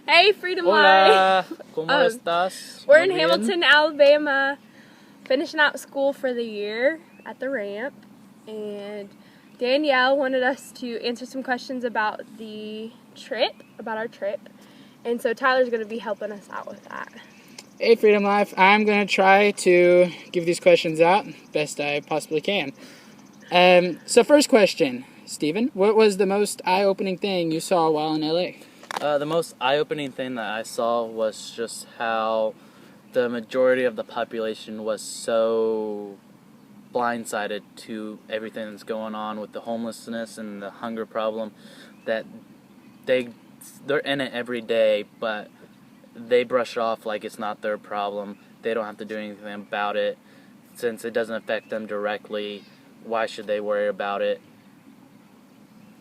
Hey, Freedom Hola, Life! ¿cómo estás? We're in Muy bien. Hamilton, Alabama, finishing out school for the year at the ramp, and Danielle wanted us to answer some questions about our trip, and so Tyler's going to be helping us out with that. Hey, Freedom Life. I'm going to try to give these questions out best I possibly can. So first question, Stephen, what was the most eye-opening thing you saw while in LA? The most eye-opening thing that I saw was just how the majority of the population was so blindsided to everything that's going on with the homelessness and the hunger problem that they're in it every day, but they brush it off like it's not their problem. They don't have to do anything about it. Since it doesn't affect them directly, why should they worry about it?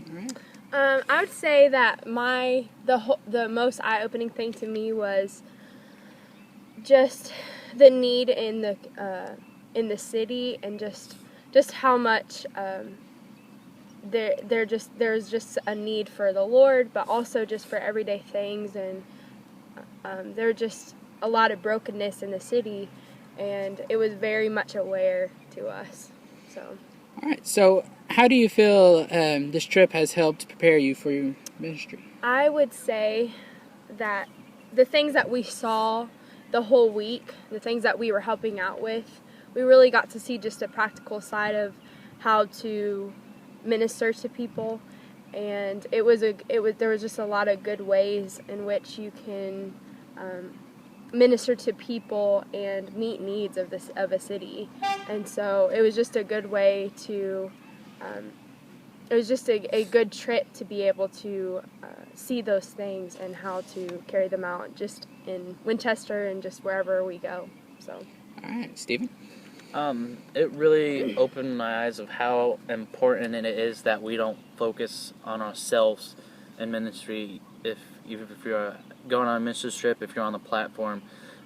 All right. I would say that the most eye-opening thing to me was just the need in the city, and just how much there's just a need for the Lord, but also just for everyday things, and there's just a lot of brokenness in the city, and it was very much aware to us. So. All right. So how do you feel this trip has helped prepare you for your ministry? I would say that the things that we saw the whole week, the things that we were helping out with, we really got to see just a practical side of how to minister to people, and there was just a lot of good ways in which you can minister to people and meet needs of a city, and so it was just a good way to. It was just a good trip to be able to see those things and how to carry them out just in Winchester and just wherever we go. So. All right, Stephen. It really opened my eyes of how important it is that we don't focus on ourselves in ministry. If you're going on a ministry trip, if you're on the platform,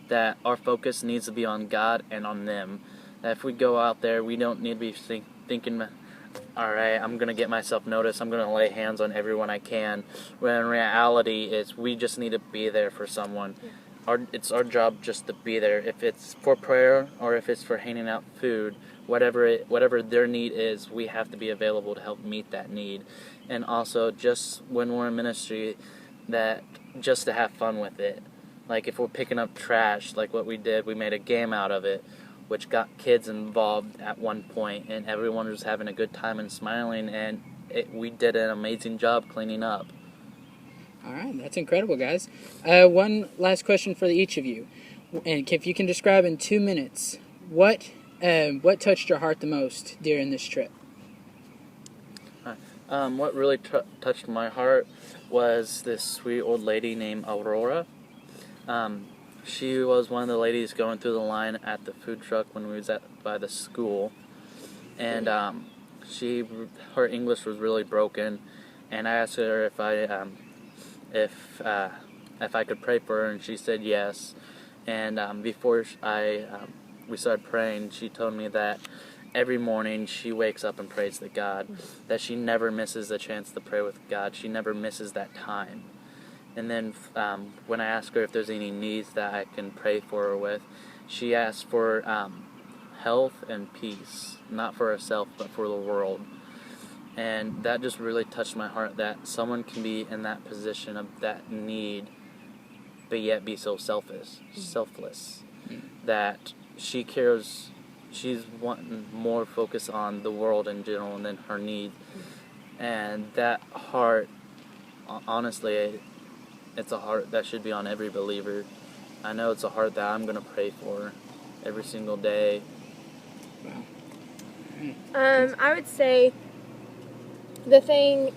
that our focus needs to be on God and on them. That if we go out there, we don't need to be thinking, all right, I'm going to get myself noticed, I'm going to lay hands on everyone I can, when in reality it's we just need to be there for someone. Yeah. It's our job just to be there. If it's for prayer or if it's for handing out food, whatever their need is, we have to be available to help meet that need. And also, just when we're in ministry, that just to have fun with it. Like if we're picking up trash, like what we did, we made a game out of it, which got kids involved at one point, and everyone was having a good time and smiling, and we did an amazing job cleaning up. All right, that's incredible, guys. One last question for each of you, and if you can describe in 2 minutes what touched your heart the most during this trip. What really touched my heart was this sweet old lady named Aurora. She was one of the ladies going through the line at the food truck when we was by the school, and her English was really broken, and I asked her if I could pray for her, and she said yes. And before we started praying, she told me that every morning she wakes up and prays to God, that she never misses a chance to pray with God. She never misses that time. And then when I asked her if there's any needs that I can pray for her with, she asked for health and peace, not for herself, but for the world. And that just really touched my heart, that someone can be in that position of that need, but yet be so selfless. That she cares, she's wanting more focus on the world in general than her needs. And that heart, honestly, it's a heart that should be on every believer. I know it's a heart that I'm going to pray for every single day. I would say the thing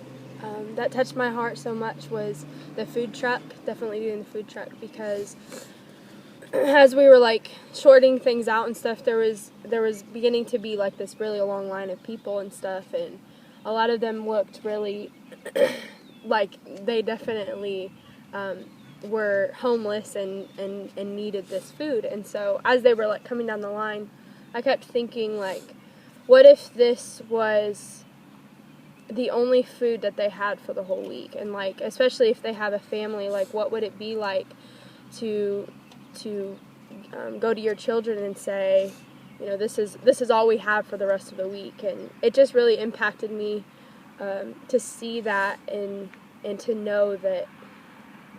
that touched my heart so much was the food truck, definitely doing the food truck, because as we were like sorting things out and stuff, there was beginning to be like this really long line of people and stuff, and a lot of them looked really like they definitely were homeless and needed this food. And so as they were like coming down the line, I kept thinking, like, what if this was the only food that they had for the whole week. And like, especially if they have a family, like what would it be like to go to your children and say, you know, this is all we have for the rest of the week. And it just really impacted me to see that and to know that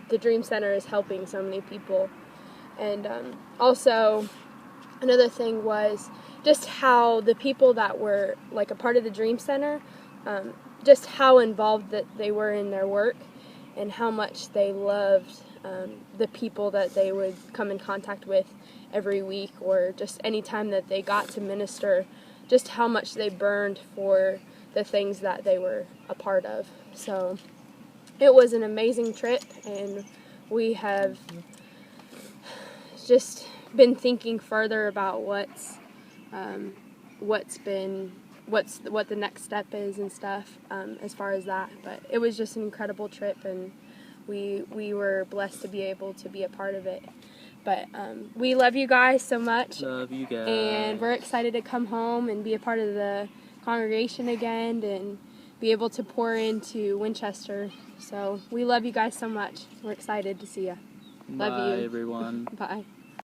the Dream Center is helping so many people. And also another thing was just how the people that were like a part of the Dream Center, just how involved that they were in their work and how much they loved the people that they would come in contact with every week, or just any time that they got to minister, just how much they burned for the things that they were a part of. So it was an amazing trip, and we have just been thinking further about what the next step is and stuff, as far as that. But it was just an incredible trip, and we were blessed to be able to be a part of it. But we love you guys so much. Love you guys. And we're excited to come home and be a part of the congregation again and be able to pour into Winchester. So we love you guys so much. We're excited to see you. Love you. Bye, everyone. Bye.